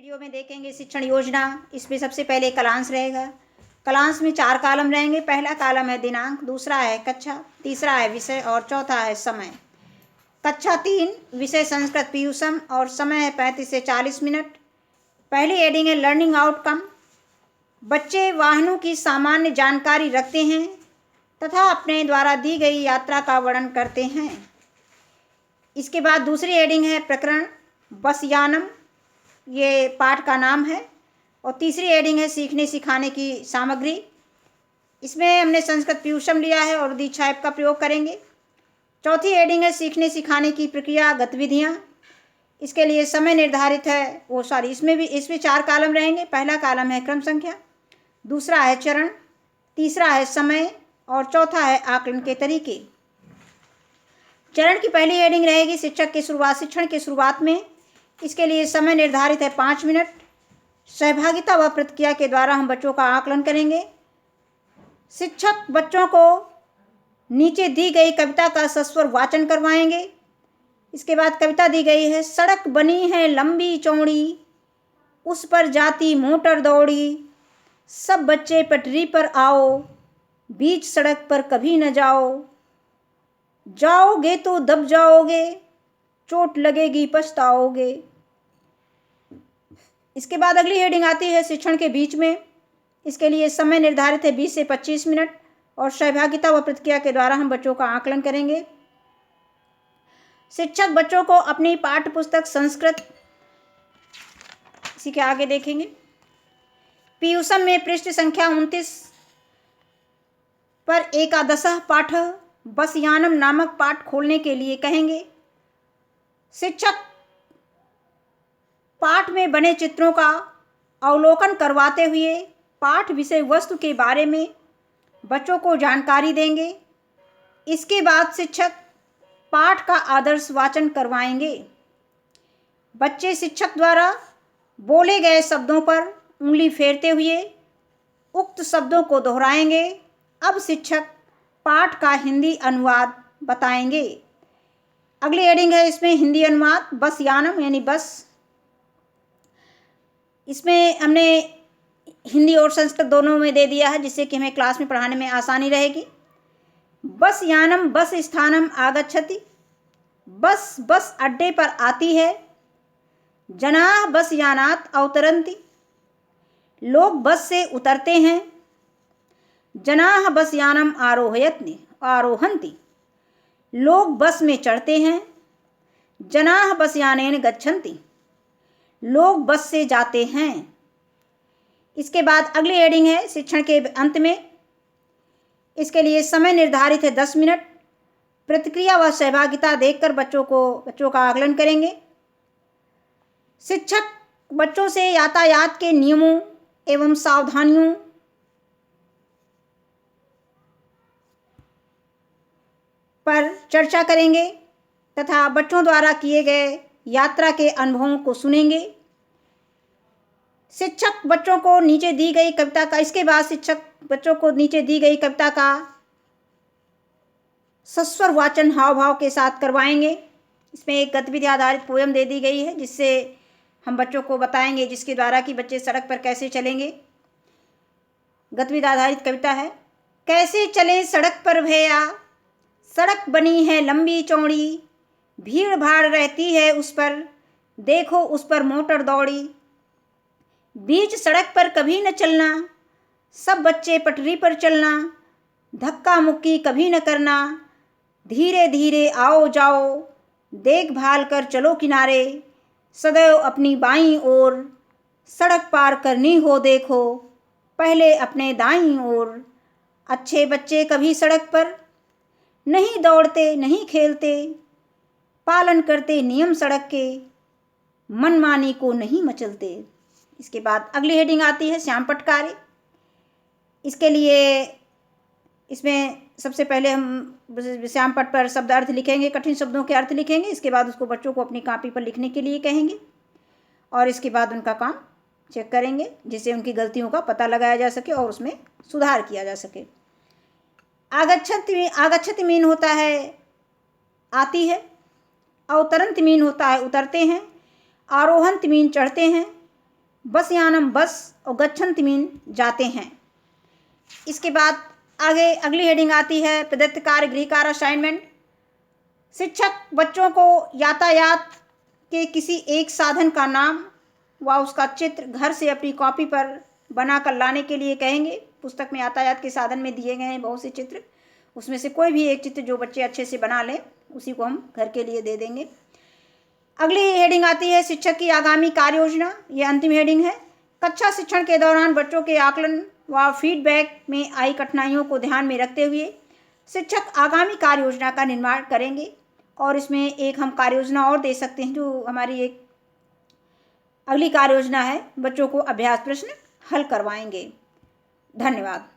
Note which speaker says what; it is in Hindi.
Speaker 1: वीडियो में देखेंगे शिक्षण योजना। इसमें सबसे पहले कलांश रहेगा। कलांश में 4 कॉलम रहेंगे। पहला कॉलम है दिनांक, दूसरा है कक्षा, तीसरा है विषय और चौथा है समय। कक्षा 3 विषय संस्कृत पीयूषम और समय है 35 से 40 मिनट। पहली हेडिंग है लर्निंग आउटकम। बच्चे वाहनों की सामान्य जानकारी रखते हैं तथा अपने द्वारा दी गई यात्रा का वर्णन करते हैं। इसके बाद दूसरी हेडिंग है प्रकरण बस यानम, ये पाठ का नाम है। और तीसरी हेडिंग है सीखने सिखाने की सामग्री। इसमें हमने संस्कृत पीयूषम लिया है और दीक्षा ऐप का प्रयोग करेंगे। चौथी हेडिंग है सीखने सिखाने की प्रक्रिया गतिविधियाँ। इसके लिए समय निर्धारित है, इसमें 4 कॉलम रहेंगे। पहला कॉलम है क्रम संख्या, दूसरा है चरण, तीसरा है समय और चौथा है आकलन के तरीके। चरण की पहली हेडिंग रहेगी शिक्षण की शुरुआत में। इसके लिए समय निर्धारित है 5 मिनट। सहभागिता व प्रतिक्रिया के द्वारा हम बच्चों का आकलन करेंगे। शिक्षक बच्चों को नीचे दी गई कविता का सस्वर वाचन करवाएंगे। इसके बाद कविता दी गई है, सड़क बनी है लंबी चौड़ी, उस पर जाती मोटर दौड़ी, सब बच्चे पटरी पर आओ, बीच सड़क पर कभी न जाओ, जाओगे तो दब जाओगे, चोट लगेगी पछताओगे। इसके बाद अगली हेडिंग आती है शिक्षण के बीच में। इसके लिए समय निर्धारित है 20 से 25 मिनट और सहभागिता व प्रतिक्रिया के द्वारा हम बच्चों का आकलन करेंगे। शिक्षक बच्चों को अपनी पाठ्य पुस्तक संस्कृत, इसी के आगे देखेंगे, पीयूषम में पृष्ठ संख्या 29 पर एकादशः पाठ बस यानम नामक पाठ खोलने के लिए कहेंगे। शिक्षक पाठ में बने चित्रों का अवलोकन करवाते हुए पाठ विषय वस्तु के बारे में बच्चों को जानकारी देंगे। इसके बाद शिक्षक पाठ का आदर्श वाचन करवाएंगे। बच्चे शिक्षक द्वारा बोले गए शब्दों पर उंगली फेरते हुए उक्त शब्दों को दोहराएंगे। अब शिक्षक पाठ का हिंदी अनुवाद बताएंगे। अगली हेडिंग है इसमें हिंदी अनुवाद बस यानम यानी बस। इसमें हमने हिंदी और संस्कृत दोनों में दे दिया है, जिससे कि हमें क्लास में पढ़ाने में आसानी रहेगी। बस यानम बस स्थानम आगच्छति, बस बस अड्डे पर आती है। जनाः बस यानात् अवतरन्ति, लोग बस से उतरते हैं। जनाः बस यानम आरोहन्ति, लोग बस में चढ़ते हैं। जनाः बस यानेन गच्छन्ति, लोग बस से जाते हैं। इसके बाद अगली हेडिंग है शिक्षण के अंत में। इसके लिए समय निर्धारित है 10 मिनट। प्रतिक्रिया व सहभागिता देखकर बच्चों का आकलन करेंगे। शिक्षक बच्चों से यातायात के नियमों एवं सावधानियों पर चर्चा करेंगे तथा बच्चों द्वारा किए गए यात्रा के अनुभवों को सुनेंगे। शिक्षक बच्चों को नीचे दी गई कविता का इसके बाद शिक्षक बच्चों को नीचे दी गई कविता का सस्वर वाचन हाव भाव के साथ करवाएंगे। इसमें एक गतिविधि आधारित पोयम दे दी गई है, जिससे हम बच्चों को बताएंगे, जिसके द्वारा कि बच्चे सड़क पर कैसे चलेंगे। गतिविधि आधारित कविता है, कैसे चले सड़क पर भैया, सड़क बनी है लंबी चौड़ी, भीड़ भाड़ रहती है उस पर, देखो उस पर मोटर दौड़ी, बीच सड़क पर कभी न चलना, सब बच्चे पटरी पर चलना, धक्का मुक्की कभी न करना, धीरे धीरे आओ जाओ, देखभाल कर चलो किनारे, सदैव अपनी बाईं ओर, सड़क पार करनी हो देखो, पहले अपने दाईं ओर। अच्छे बच्चे कभी सड़क पर नहीं दौड़ते नहीं खेलते, पालन करते नियम सड़क के, मनमानी को नहीं मचलते। इसके बाद अगली हेडिंग आती है श्यामपट्ट कार्य। इसके लिए इसमें सबसे पहले हम श्यामपट्ट पर शब्द अर्थ लिखेंगे, कठिन शब्दों के अर्थ लिखेंगे। इसके बाद उसको बच्चों को अपनी कॉपी पर लिखने के लिए कहेंगे और इसके बाद उनका काम चेक करेंगे, जिससे उनकी गलतियों का पता लगाया जा सके और उसमें सुधार किया जा सके। आगच्छति मीन होता है आती है, अवतरंत मीन होता है उतरते हैं, आरोहंत मीन चढ़ते हैं, बस यानम बस और गच्छन्ति मीन जाते हैं। इसके बाद आगे अगली हेडिंग आती है प्रदत्त कार्य गृह कार्य असाइनमेंट। शिक्षक बच्चों को यातायात के किसी एक साधन का नाम व उसका चित्र घर से अपनी कॉपी पर बनाकर लाने के लिए कहेंगे। पुस्तक में यातायात के साधन में दिए गए हैं बहुत से चित्र, उसमें से कोई भी एक चित्र जो बच्चे अच्छे से बना लें उसी को हम घर के लिए दे देंगे। अगली हेडिंग आती है शिक्षक की आगामी कार्य योजना। ये अंतिम हेडिंग है। कक्षा शिक्षण के दौरान बच्चों के आकलन व फीडबैक में आई कठिनाइयों को ध्यान में रखते हुए शिक्षक आगामी कार्य योजना का निर्माण करेंगे। और इसमें एक हम कार्य योजना और दे सकते हैं जो हमारी एक अगली कार्य योजना है, बच्चों को अभ्यास प्रश्न हल करवाएंगे। धन्यवाद।